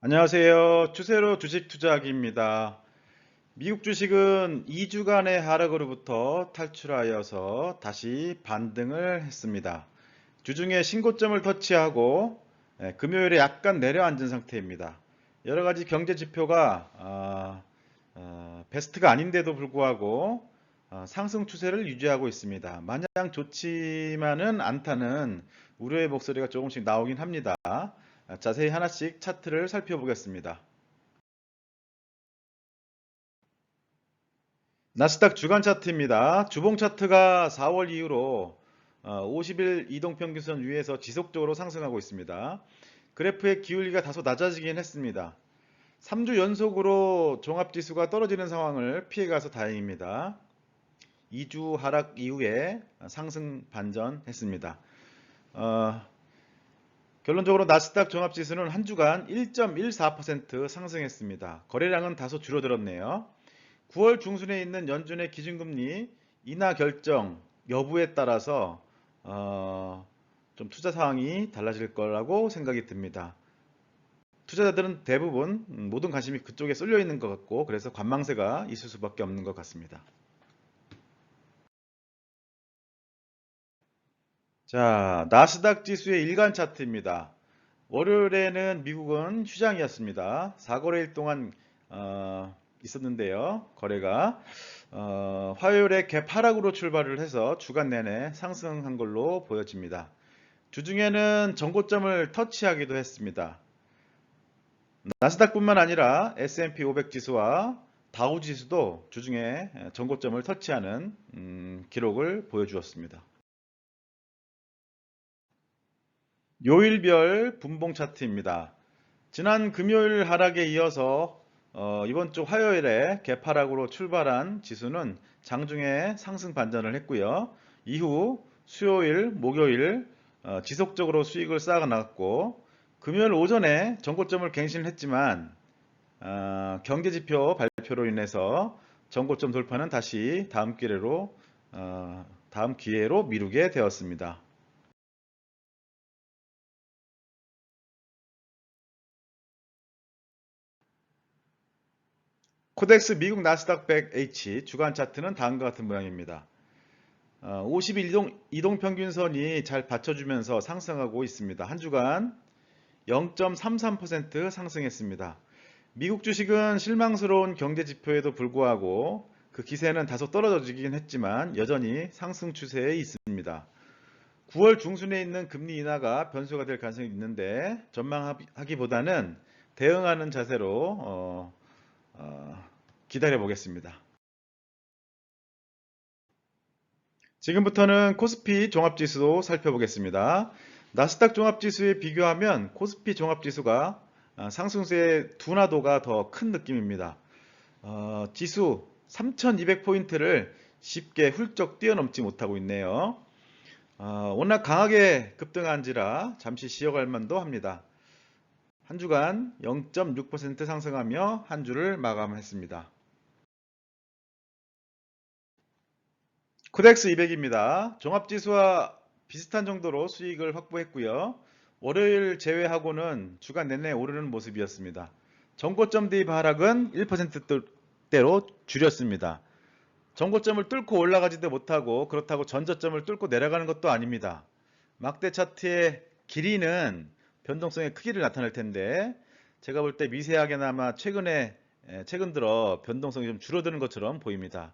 안녕하세요. 추세로 주식 투자하기입니다. 미국 주식은 2주간의 하락으로부터 탈출하여서 다시 반등을 했습니다. 주중에 신고점을 터치하고 금요일에 약간 내려앉은 상태입니다. 여러 가지 경제 지표가 베스트가 아닌데도 불구하고 상승 추세를 유지하고 있습니다. 마냥 좋지만은 않다는 우려의 목소리가 조금씩 나오긴 합니다. 자세히 하나씩 차트를 살펴보겠습니다. 나스닥 주간 차트입니다. 주봉 차트가 4월 이후로 50일 이동평균선 위에서 지속적으로 상승하고 있습니다. 그래프의 기울기가 다소 낮아지긴 했습니다. 3주 연속으로 종합지수가 떨어지는 상황을 피해가서 다행입니다. 2주 하락 이후에 상승 반전했습니다. 어, 결론적으로 나스닥 종합지수는 한 주간 1.14% 상승했습니다. 거래량은 다소 줄어들었네요. 9월 중순에 있는 연준의 기준금리 인하 결정 여부에 따라서 좀 투자 상황이 달라질 거라고 생각이 듭니다. 투자자들은 대부분 모든 관심이 그쪽에 쏠려 있는 것 같고 그래서 관망세가 있을 수밖에 없는 것 같습니다. 자, 나스닥 지수의 일간 차트입니다. 월요일에는 미국은 휴장이었습니다. 4거래일 동안 있었는데요. 거래가 화요일에 갭 하락으로 출발을 해서 주간 내내 상승한 걸로 보여집니다. 주중에는 전고점을 터치하기도 했습니다. 나스닥뿐만 아니라 S&P 500 지수와 다우 지수도 주중에 전고점을 터치하는 기록을 보여주었습니다. 요일별 분봉 차트입니다. 지난 금요일 하락에 이어서 이번 주 화요일에 개파락으로 출발한 지수는 장중에 상승 반전을 했고요. 이후 수요일, 목요일 지속적으로 수익을 쌓아 나갔고 금요일 오전에 전고점을 갱신했지만 경제지표 발표로 인해서 전고점 돌파는 다시 다음 기회로 미루게 되었습니다. 코덱스 미국 나스닥 100H 주간 차트는 다음과 같은 모양입니다. 50일 이동평균선이 잘 받쳐주면서 상승하고 있습니다. 한 주간 0.33% 상승했습니다. 미국 주식은 실망스러운 경제 지표에도 불구하고 그 기세는 다소 떨어지긴 했지만 여전히 상승 추세에 있습니다. 9월 중순에 있는 금리 인하가 변수가 될 가능성이 있는데 전망하기보다는 대응하는 자세로 기다려 보겠습니다. 지금부터는 코스피 종합지수 살펴보겠습니다. 나스닥 종합지수에 비교하면 코스피 종합지수가 상승세의 둔화도가 더 큰 느낌입니다. 지수 3200포인트를 쉽게 훌쩍 뛰어넘지 못하고 있네요. 워낙 강하게 급등한지라 잠시 쉬어갈 만도 합니다. 한 주간 0.6% 상승하며 한 주를 마감했습니다. 코덱스 200입니다. 종합지수와 비슷한 정도로 수익을 확보했고요. 월요일 제외하고는 주간 내내 오르는 모습이었습니다. 전고점 대비 하락은 1%대로 줄였습니다. 전고점을 뚫고 올라가지도 못하고 그렇다고 전저점을 뚫고 내려가는 것도 아닙니다. 막대 차트의 길이는 변동성의 크기를 나타낼 텐데 제가 볼 때 미세하게나마 최근 들어 변동성이 좀 줄어드는 것처럼 보입니다.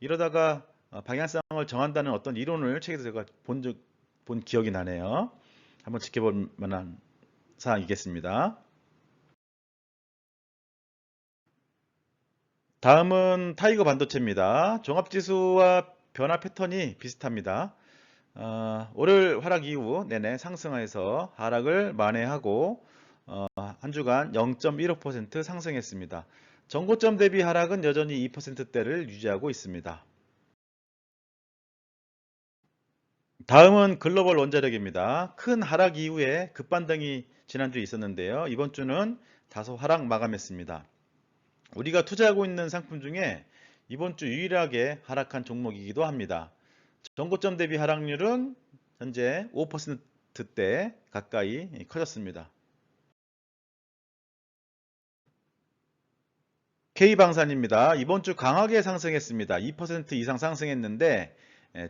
이러다가 방향성을 정한다는 어떤 이론을 책에서 제가 본 기억이 나네요. 한번 지켜볼 만한 사항이겠습니다. 다음은 타이거 반도체입니다. 종합지수와 변화 패턴이 비슷합니다. 월요일 하락 이후 내내 상승하여서 하락을 만회하고 한 주간 0.15% 상승했습니다. 전고점 대비 하락은 여전히 2%대를 유지하고 있습니다. 다음은 글로벌 원자력입니다. 큰 하락 이후에 급반등이 지난주에 있었는데요. 이번 주는 다소 하락 마감했습니다. 우리가 투자하고 있는 상품 중에 이번 주 유일하게 하락한 종목이기도 합니다. 전고점 대비 하락률은 현재 5%대 가까이 커졌습니다. K방산입니다. 이번 주 강하게 상승했습니다. 2% 이상 상승했는데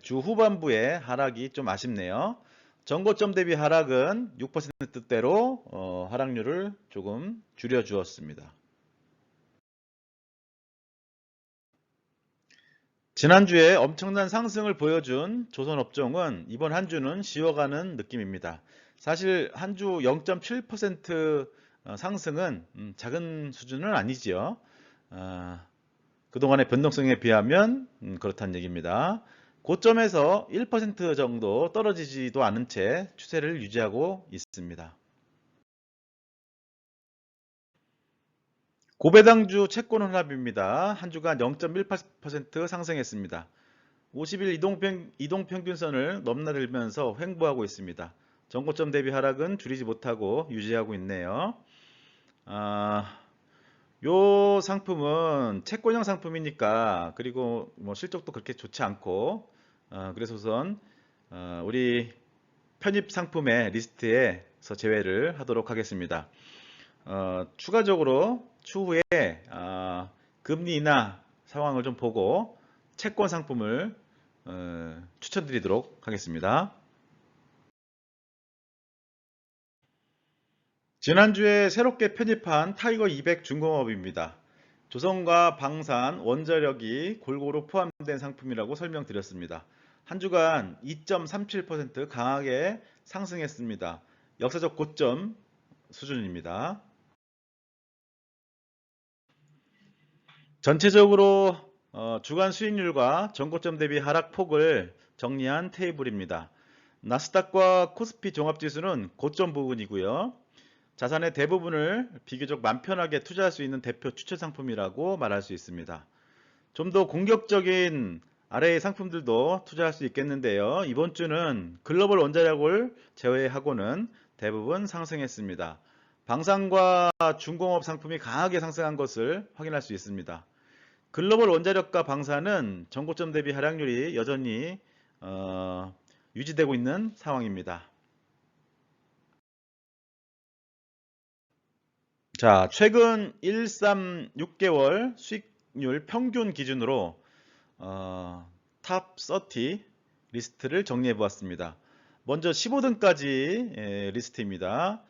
주 후반부에 하락이 좀 아쉽네요. 전고점 대비 하락은 6%대로 하락률을 조금 줄여주었습니다. 지난주에 엄청난 상승을 보여준 조선업종은 이번 한 주는 쉬어가는 느낌입니다. 사실 한 주 0.7% 상승은 작은 수준은 아니지요. 그동안의 변동성에 비하면 그렇다는 얘기입니다. 고점에서 1% 정도 떨어지지도 않은 채 추세를 유지하고 있습니다. 고배당주 채권 혼합입니다. 한 주간 0.18% 상승했습니다. 50일 이동평균선을 넘나들면서 횡보하고 있습니다. 전고점 대비 하락은 줄이지 못하고 유지하고 있네요. 요 상품은 채권형 상품이니까, 그리고 뭐 실적도 그렇게 좋지 않고, 그래서 우선 우리 편입 상품의 리스트에서 제외를 하도록 하겠습니다. 추가적으로 추후에 금리 인하 상황을 좀 보고 채권 상품을 추천드리도록 하겠습니다. 지난주에 새롭게 편입한 타이거 200 중공업입니다. 조선과 방산, 원자력이 골고루 포함된 상품이라고 설명드렸습니다. 한 주간 2.37% 강하게 상승했습니다. 역사적 고점 수준입니다. 전체적으로 주간 수익률과 전고점 대비 하락폭을 정리한 테이블입니다. 나스닥과 코스피 종합지수는 고점 부분이고요. 자산의 대부분을 비교적 맘 편하게 투자할 수 있는 대표 추천 상품이라고 말할 수 있습니다. 좀 더 공격적인 아래의 상품들도 투자할 수 있겠는데요. 이번 주는 글로벌 원자력을 제외하고는 대부분 상승했습니다. 방산과 중공업 상품이 강하게 상승한 것을 확인할 수 있습니다. 글로벌 원자력과 방산은 전고점 대비 하락률이 여전히 유지되고 있는 상황입니다. 자, 최근 1, 3, 6개월 수익률 평균 기준으로 탑 30 리스트를 정리해 보았습니다. 먼저 15등까지 리스트입니다.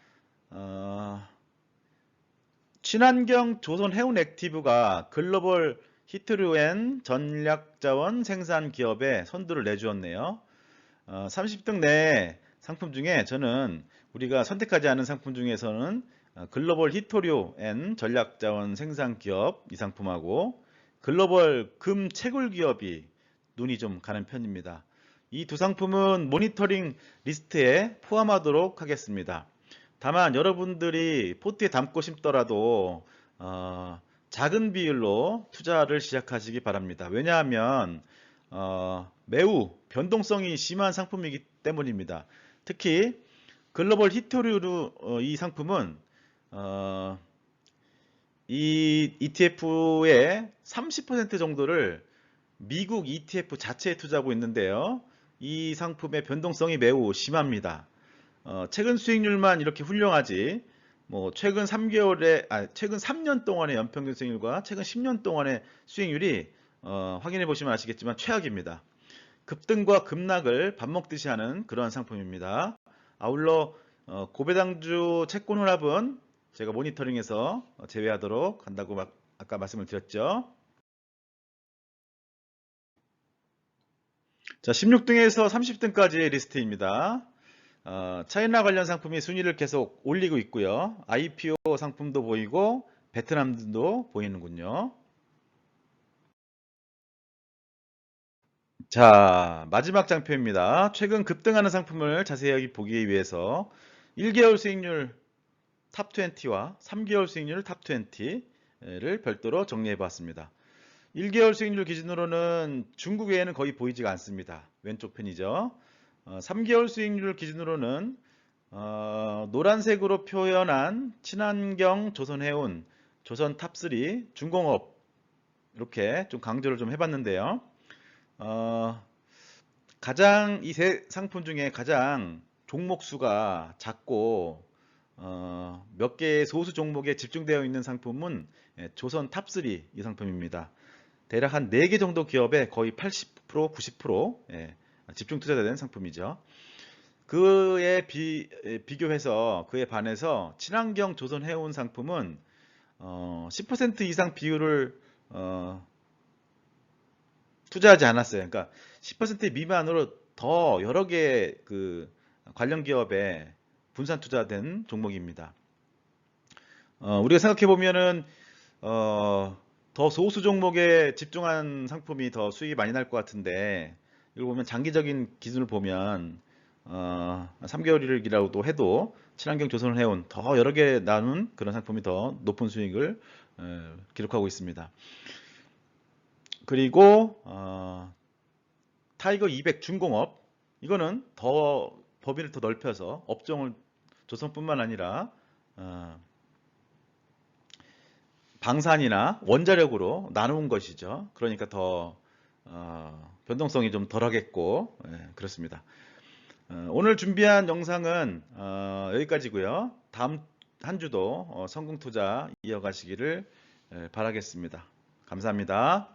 친환경 조선 해운 액티브가 글로벌 히트류엔 전략자원 생산 기업에 선두를 내주었네요. 30등 내 상품 중에 저는 우리가 선택하지 않은 상품 중에서는 글로벌 히토류엔 전략자원 생산 기업 이 상품하고 글로벌 금 채굴 기업이 눈이 좀 가는 편입니다. 이 두 상품은 모니터링 리스트에 포함하도록 하겠습니다. 다만 여러분들이 포트에 담고 싶더라도 작은 비율로 투자를 시작하시기 바랍니다. 왜냐하면 매우 변동성이 심한 상품이기 때문입니다. 특히 글로벌 히토류 이 상품은 이 ETF의 30% 정도를 미국 ETF 자체에 투자하고 있는데요. 이 상품의 변동성이 매우 심합니다. 최근 수익률만 이렇게 훌륭하지, 뭐 최근 3년 동안의 연평균 수익률과 최근 10년 동안의 수익률이 확인해 보시면 아시겠지만 최악입니다. 급등과 급락을 밥 먹듯이 하는 그러한 상품입니다. 아울러 고배당주 채권 혼합은 제가 모니터링에서 제외하도록 한다고 아까 말씀을 드렸죠. 자, 16등에서 30등까지의 리스트입니다. 차이나 관련 상품이 순위를 계속 올리고 있고요. IPO 상품도 보이고 베트남도 보이는군요. 자, 마지막 장표입니다. 최근 급등하는 상품을 자세히 보기 위해서 1개월 수익률 탑 20와 3개월 수익률 탑 20를 별도로 정리해 봤습니다. 1개월 수익률 기준으로는 중국 외에는 거의 보이지가 않습니다. 왼쪽 편이죠. 3개월 수익률 기준으로는 노란색으로 표현한 친환경 조선해운, 조선 탑3, 중공업 이렇게 좀 강조를 좀 해봤는데요. 가장 이 세 상품 중에 가장 종목 수가 작고 몇 개의 소수 종목에 집중되어 있는 상품은 조선 탑3 이 상품입니다. 대략 한 4개 정도 기업에 거의 80%, 90% 집중 투자된 상품이죠. 그에 비교해서 그에 반해서 친환경 조선 해운 상품은 10% 이상 비율을 투자하지 않았어요. 그러니까 10% 미만으로 더 여러 개의 그 관련 기업에 분산 투자된 종목입니다. 우리가 생각해 보면은 더 소수 종목에 집중한 상품이 더 수익이 많이 날 것 같은데 이걸 보면 장기적인 기준을 보면 3개월이라고도 해도 친환경 조선을 해온 더 여러 개 나눈 그런 상품이 더 높은 수익을 기록하고 있습니다. 그리고 타이거 200 중공업 이거는 더 범위를 더 넓혀서 업종을 조선뿐만 아니라 방산이나 원자력으로 나누는 것이죠. 그러니까 더 변동성이 좀 덜하겠고 그렇습니다. 오늘 준비한 영상은 여기까지고요. 다음 한 주도 성공 투자 이어가시기를 바라겠습니다. 감사합니다.